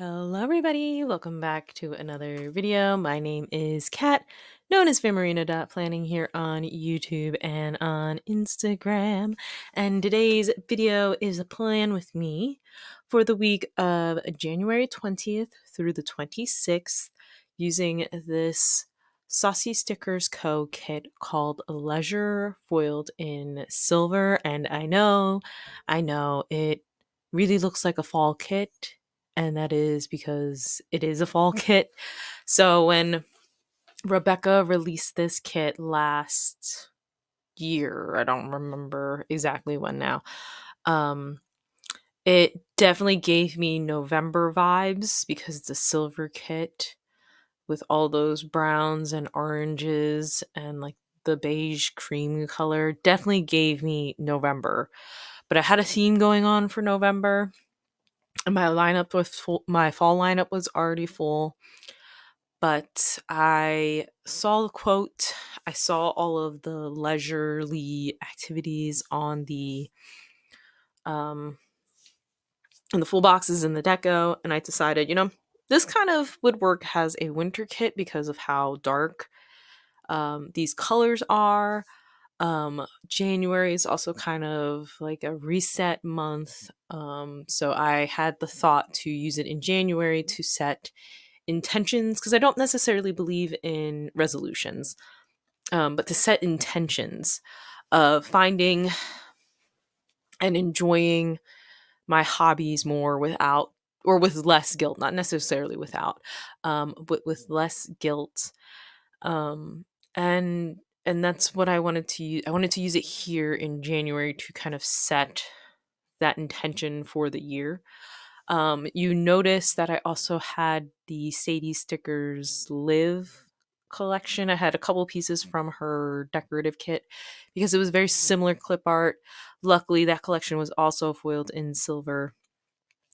Hello, everybody. Welcome back to another video. My name is Kat, known as phamerina.planning here on YouTube and on Instagram. And today's video is a plan with me for the week of January 20th through the 26th using this Saucy Stickers Co. kit called Leisure foiled in silver. And I know, it really looks like a fall kit, and that is because it is a fall kit. So when Rebecca released this kit last year, I don't remember exactly when now, it definitely gave me November vibes because it's a silver kit with all those browns and oranges and like the beige cream color. Definitely gave me November. But I had a theme going on for November. My lineup was full. My fall lineup was already full, but I saw the quote. I saw all of the leisurely activities um on the full boxes in the deco, and I decided, this kind of would work as a winter kit because of how dark these colors are. January is also kind of like a reset month. So I had the thought to use it in January to set intentions because I don't necessarily believe in resolutions, but to set intentions of finding and enjoying my hobbies more without or with less guilt, not necessarily without, but with less guilt. Um, and and that's what I wanted to use. I wanted to use it here in January to kind of set that intention for the year. You notice that I also had the Sadie Stickers Live collection. I had a couple pieces from her decorative kit because it was very similar clip art. Luckily, that collection was also foiled in silver.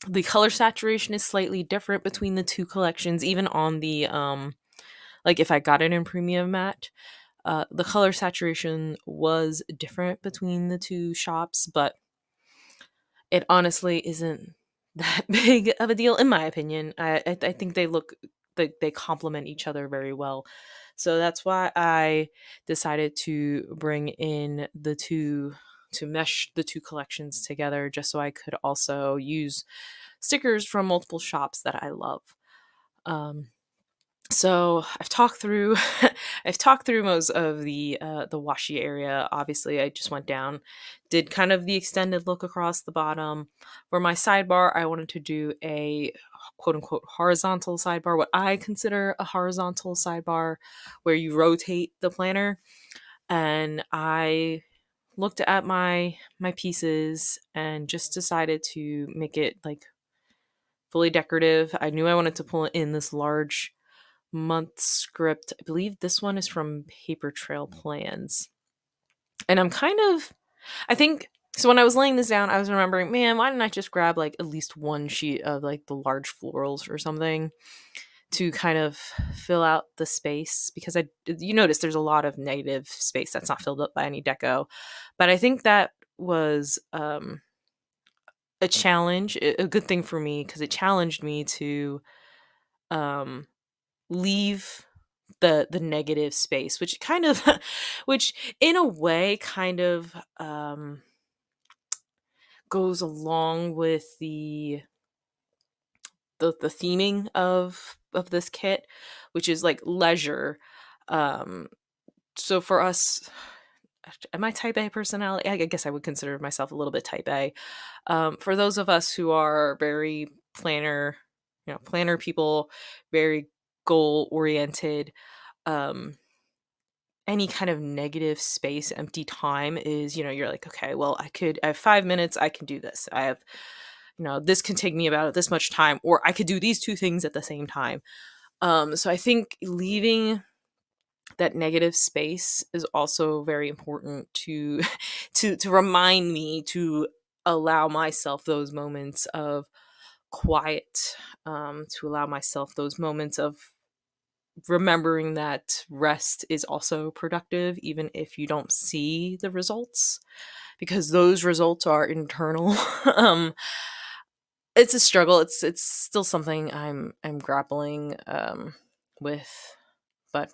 The color saturation is slightly different between the two collections, even on the like if I got it in premium matte. The color saturation was different between the two shops, but it honestly isn't that big of a deal in my opinion. I think they complement each other very well. So that's why I decided to bring in the two to mesh the two collections together just so I could also use stickers from multiple shops that I love. Um, so I've talked through I've talked through most of the washi area. Obviously, I just went down, did kind of the extended look across the bottom. For my sidebar, I wanted to do a quote unquote horizontal sidebar, what I consider a horizontal sidebar, where you rotate the planner. And I looked at my pieces and just decided to make it like fully decorative. I knew I wanted to pull in this large month script. I believe this one is from Paper Trail Plans. And I think, so when I was laying this down, I was remembering, man, why didn't I just grab like at least one sheet of like the large florals or something to kind of fill out the space? Because you notice there's a lot of negative space that's not filled up by any deco. But I think that was a challenge, a good thing for me because it challenged me to um, leave the negative space, which kind of which in a way kind of goes along with the theming of this kit, which is like leisure. um so for us, am I type A personality? I guess I would consider myself a little bit type A. For those of us who are very planner people, very goal oriented, um any kind of negative space, empty time is, you're like, okay, well, I have 5 minutes, I can do this. I have, this can take me about this much time, or I could do these two things at the same time. So I think leaving that negative space is also very important to to remind me to allow myself those moments of quiet, to allow myself those moments of remembering that rest is also productive, even if you don't see the results, because those results are internal. um It's a struggle. It's still something I'm grappling with, but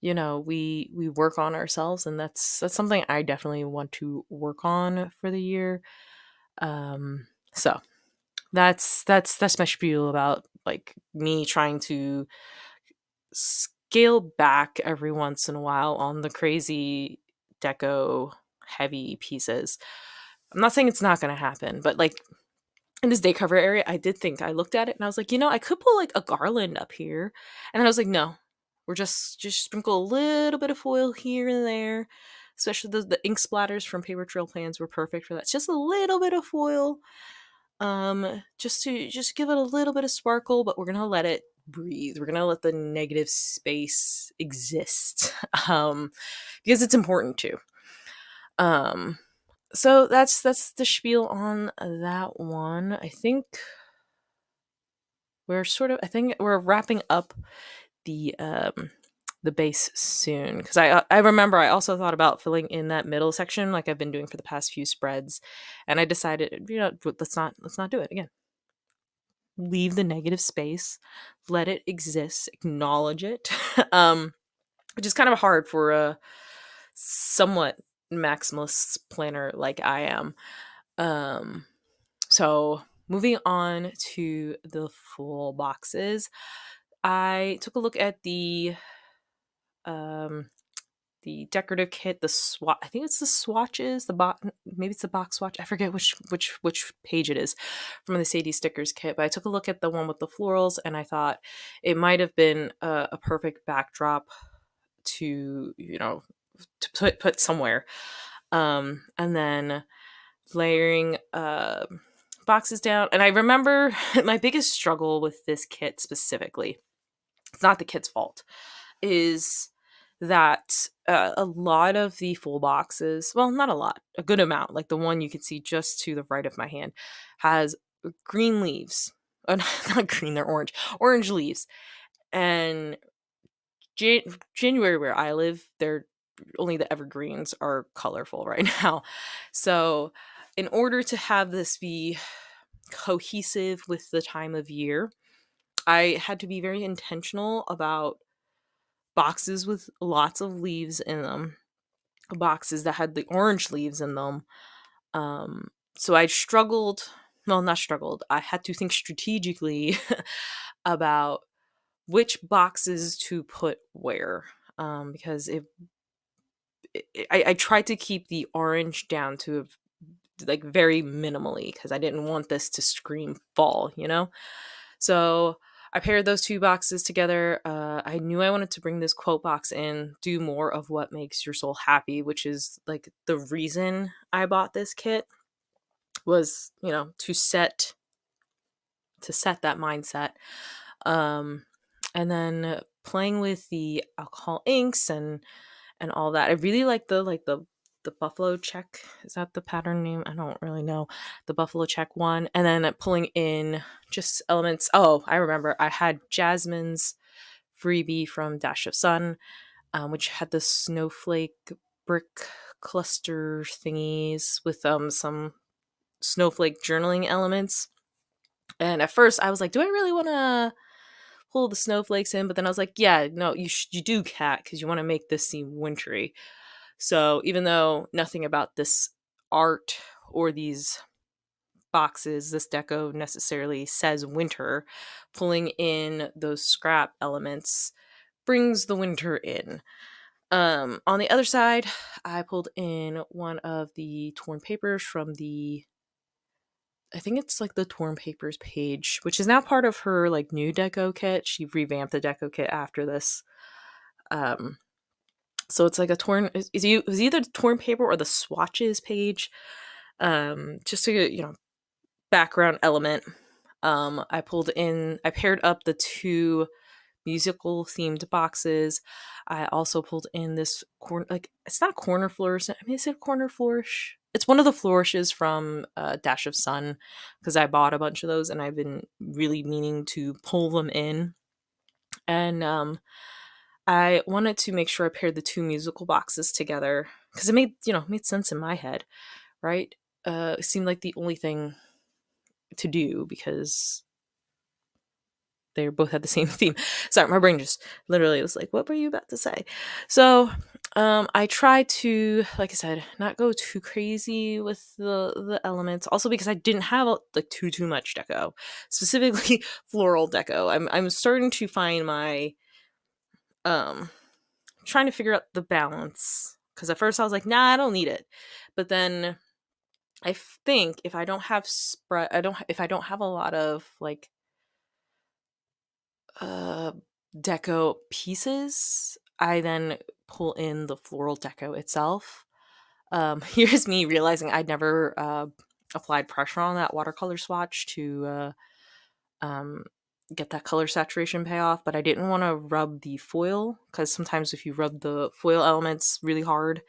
we work on ourselves, and that's something I definitely want to work on for the year. So that's my spiel about like me trying to scale back every once in a while on the crazy deco heavy pieces. I'm not saying it's not going to happen, but like in this day cover area, I did think I looked at it and I was like, I could put like a garland up here. And then I was like, no, we're just sprinkle a little bit of foil here and there. Especially the ink splatters from paper trail plans were perfect for that. It's just a little bit of foil, just give it a little bit of sparkle, but we're gonna let it breathe. We're gonna let the negative space exist, because it's important too. Um, so that's the spiel on that one. I think we're wrapping up the base soon, because I remember I also thought about filling in that middle section like I've been doing for the past few spreads, and I decided, let's not do it again. Leave the negative space, let it exist, acknowledge it. Which is kind of hard for a somewhat maximalist planner like I am. Um, so moving on to the full boxes, I took a look at um the decorative kit, the swatch. I think it's the swatches, maybe it's the box swatch. I forget which page it is from the Sadie stickers kit. But I took a look at the one with the florals, and I thought it might have been a perfect backdrop to to put somewhere. And then layering boxes down. And I remember my biggest struggle with this kit specifically, it's not the kit's fault, is that a lot of the full boxes, well, not a lot, a good amount, like the one you can see just to the right of my hand, has green leaves. Not green, they're orange leaves. And January, where I live, they're only the evergreens are colorful right now. So, in order to have this be cohesive with the time of year, I had to be very intentional about boxes with lots of leaves in them, boxes that had the orange leaves in them. So I struggled, well, not struggled, I had to think strategically about which boxes to put where. Because I tried to keep the orange down to like very minimally, because I didn't want this to scream fall. So I paired those two boxes together. I knew I wanted to bring this quote box in, do more of what makes your soul happy, which is like the reason I bought this kit, was to set that mindset. And then playing with the alcohol inks and all that. I really like the buffalo check. Is that the pattern name? I don't really know. The buffalo check one. And then pulling in just elements. Oh, I remember. I had Jasmine's freebie from Dash of Sun, which had the snowflake brick cluster thingies with some snowflake journaling elements. And at first I was like, do I really want to pull the snowflakes in? But then I was like, yeah, no, you do, Cat, because you want to make this seem wintry. So even though nothing about this art or these boxes, this deco necessarily says winter, pulling in those scrap elements brings the winter in. On the other side, I pulled in one of the torn papers from I think it's like the torn papers page, which is now part of her like new deco kit. She revamped the deco kit after this. Um, so it's like a torn, it was either the torn paper or the swatches page. Just to get, background element. I paired up the two musical themed boxes. I also pulled in this like it's not corner flourish. I mean, is it corner flourish? It's one of the flourishes from Dash of Sun, because I bought a bunch of those and I've been really meaning to pull them in. And I wanted to make sure I paired the two musical boxes together because it made sense in my head, right? It seemed like the only thing to do because they both had the same theme. Sorry, my brain just literally was like, what were you about to say? So I try to, like I said, not go too crazy with the elements. Also because I didn't have like too much deco, specifically floral deco. I'm starting to find my um trying to figure out the balance, because at first I was like, nah, I don't need it, but then I think if I don't have spread, if I don't have a lot of like uh deco pieces, I then pull in the floral deco itself. Here's me realizing I'd never applied pressure on that watercolor swatch to um get that color saturation payoff, but I didn't want to rub the foil, because sometimes if you rub the foil elements really hard,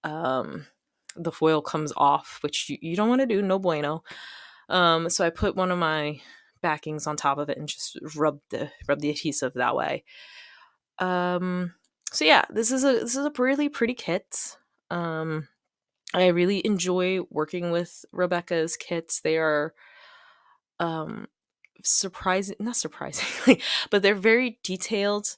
um the foil comes off, which you don't want to do, no bueno. So I put one of my backings on top of it and just rub the adhesive that way. Um, so yeah, this is a really pretty kit. Um, I really enjoy working with Rebecca's kits. They are um surprising, not surprisingly, but they're very detailed.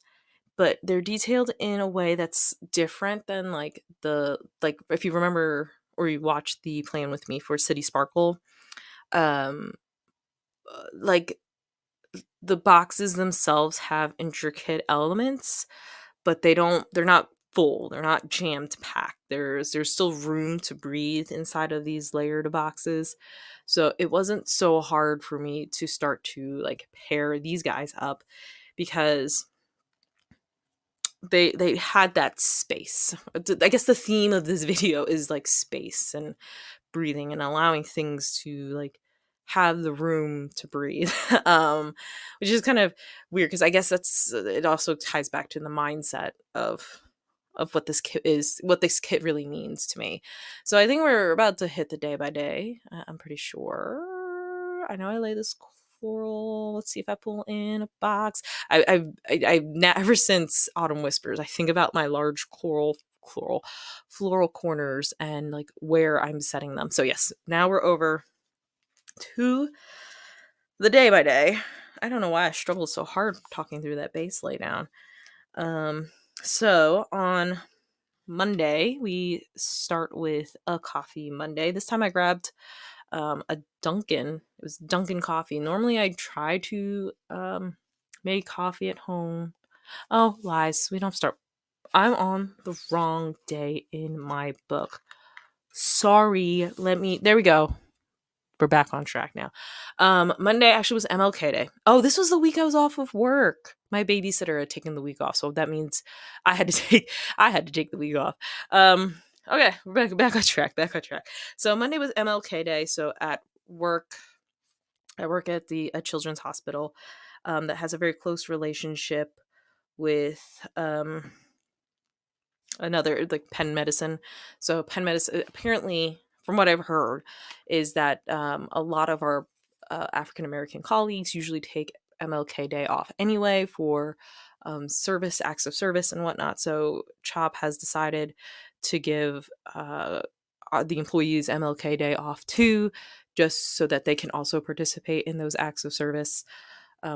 But they're detailed in a way that's different than like if you remember or you watched the plan with me for City Sparkle. Um, like the boxes themselves have intricate elements, but they're not full. They're not jammed packed. There's still room to breathe inside of these layered boxes. So it wasn't so hard for me to start to like pair these guys up, because they had that space. I guess the theme of this video is like space and breathing and allowing things to like have the room to breathe. Which is kind of weird, because I guess that's it also ties back to the mindset of what this kit is, what this kit really means to me. So I think we're about to hit the day by day. I'm pretty sure. I know I lay this floral. Let's see if I pull in a box. I've ever since Autumn Whispers, I think about my large floral corners and like where I'm setting them. So yes, now we're over to the day by day. I don't know why I struggled so hard talking through that base laydown. So on Monday, we start with a coffee Monday. This time I grabbed a Dunkin'. It was Dunkin' coffee. Normally I try to make coffee at home. Oh, lies. We don't start. I'm on the wrong day in my book. Sorry. There we go. We're back on track now. Monday actually was MLK Day. Oh, this was the week I was off of work. My babysitter had taken the week off, so that means I had to take the week off. Okay, we're back on track. Back on track. So Monday was MLK Day. So at work, I work at the Children's Hospital that has a very close relationship with another like Penn Medicine. So Penn Medicine, apparently, from what I've heard, is that a lot of our African American colleagues usually take MLK Day off anyway for service, acts of service, and whatnot. So CHOP has decided to give the employees MLK Day off too, just so that they can also participate in those acts of service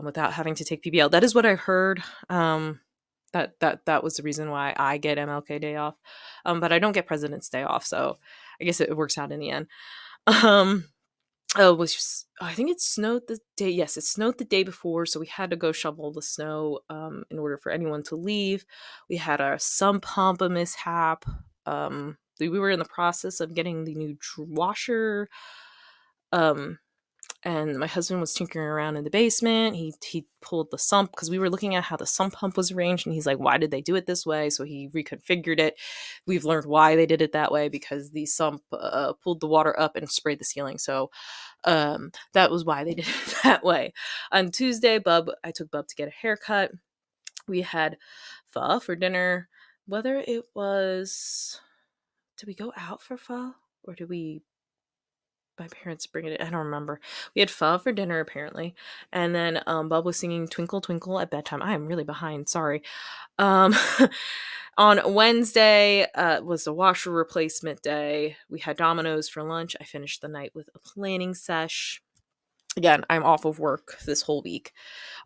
without having to take PBL. That is what I heard. That was the reason why I get MLK Day off, but I don't get President's Day off, so I guess it works out in the end. Um, I think it snowed the day. Yes, it snowed the day before, so we had to go shovel the snow in order for anyone to leave. We had a sump pump a mishap. We were in the process of getting the new washer. Um, and my husband was tinkering around in the basement. He pulled the sump, because we were looking at how the sump pump was arranged, and he's like, why did they do it this way? So he reconfigured it. We've learned why they did it that way, because the sump pulled the water up and sprayed the ceiling. So that was why they did it that way. On Tuesday, I took Bub to get a haircut. We had pho for dinner. Whether it was, did we go out for pho, or did my parents bring it? I don't remember. We had pho for dinner apparently, and then Bub was singing "Twinkle Twinkle" at bedtime. I am really behind. Sorry. Um, on Wednesday was the washer replacement day. We had Domino's for lunch. I finished the night with a planning sesh. Again, I'm off of work this whole week.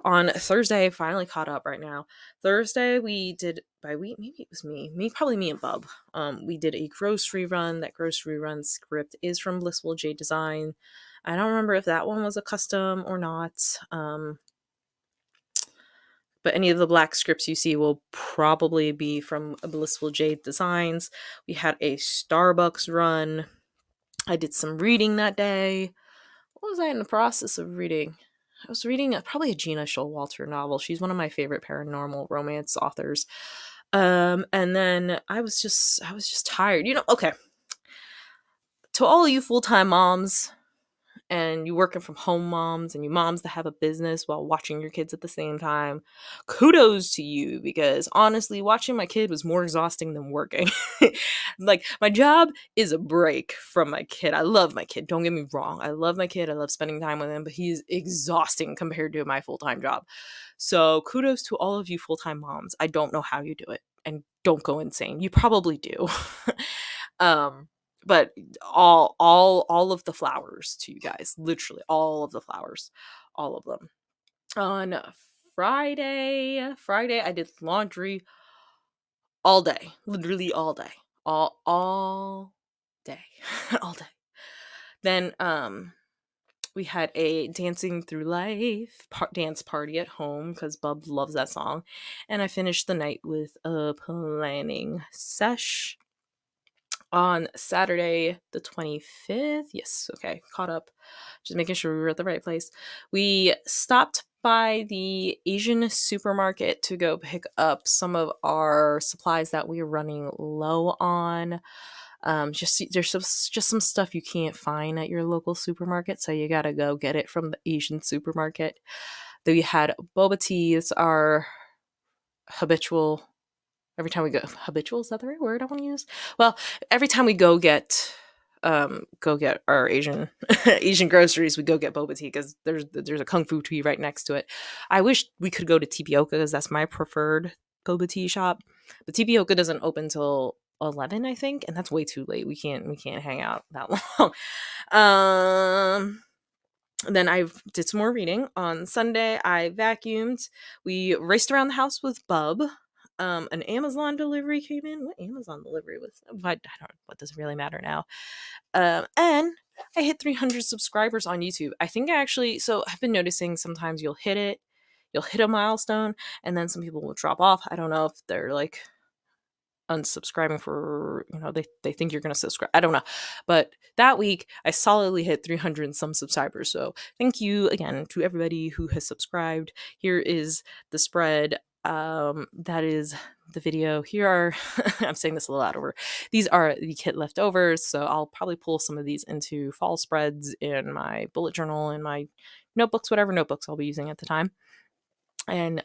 On Thursday, I finally caught up right now. Thursday, we did, by we, maybe it was probably me and Bub. We did a grocery run. That grocery run script is from Blissful J Design. I don't remember if that one was a custom or not. But any of the black scripts you see will probably be from Blissful Jade Designs. We had a Starbucks run. I did some reading that day. What was I in the process of reading? I was reading probably a Gina Showalter novel. She's one of my favorite paranormal romance authors. And then I was just tired. Okay. To all you full-time moms and you working from home moms and you moms that have a business while watching your kids at the same time, kudos to you, because honestly, watching my kid was more exhausting than working. Like, my job is a break from my kid. I love my kid, don't get me wrong. I love my kid, I love spending time with him, but he's exhausting compared to my full-time job. So kudos to all of you full-time moms. I don't know how you do it, and don't go insane. You probably do. But all of the flowers to you guys, literally all of the flowers, all of them. On Friday I did laundry all day, literally all day, all day. All day. Then we had a dancing through life dance party at home because Bub loves that song, and I finished the night with a planning sesh. On Saturday the 25th. Yes, okay, caught up. Just making sure we were at the right place. We stopped by the Asian supermarket to go pick up some of our supplies that we are running low on. There's just some stuff you can't find at your local supermarket, so you gotta go get it from the Asian supermarket. Then we had boba tea. It's our habitual. Every time we go, habitual, is that the right word I want to use? Well, every time we go get our Asian Asian groceries, we go get boba tea because there's a kung fu tea right next to it. I wish we could go to Tapioca because that's my preferred boba tea shop. But Tapioca doesn't open till 11, I think, and that's way too late. We can't hang out that long. Then I did some more reading. On Sunday, I vacuumed. We raced around the house with Bub. An Amazon delivery came in. What Amazon delivery was? I don't. What does it really matter now? And I hit 300 subscribers on YouTube. I think I actually. So I've been noticing sometimes you'll hit a milestone, and then some people will drop off. I don't know if they're like unsubscribing for, they think you're going to subscribe. I don't know. But that week I solidly hit 300 and some subscribers. So thank you again to everybody who has subscribed. Here is the spread. That is the video. Here are I'm saying this a little out over. These are the kit leftovers. So I'll probably pull some of these into fall spreads in my bullet journal, in my notebooks, whatever notebooks I'll be using at the time. And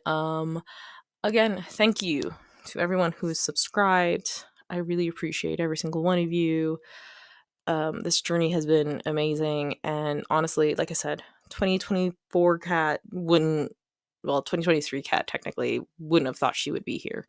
again, thank you to everyone who is subscribed. I really appreciate every single one of you. This journey has been amazing, and honestly, like I said, 2024 Cat 2023 Cat technically wouldn't have thought she would be here.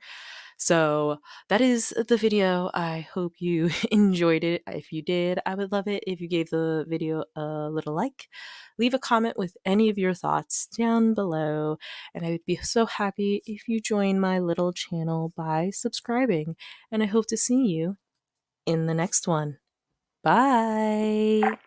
So that is the video. I hope you enjoyed it. If you did, I would love it if you gave the video a little like. Leave a comment with any of your thoughts down below, and I would be so happy if you join my little channel by subscribing. And I hope to see you in the next one. Bye!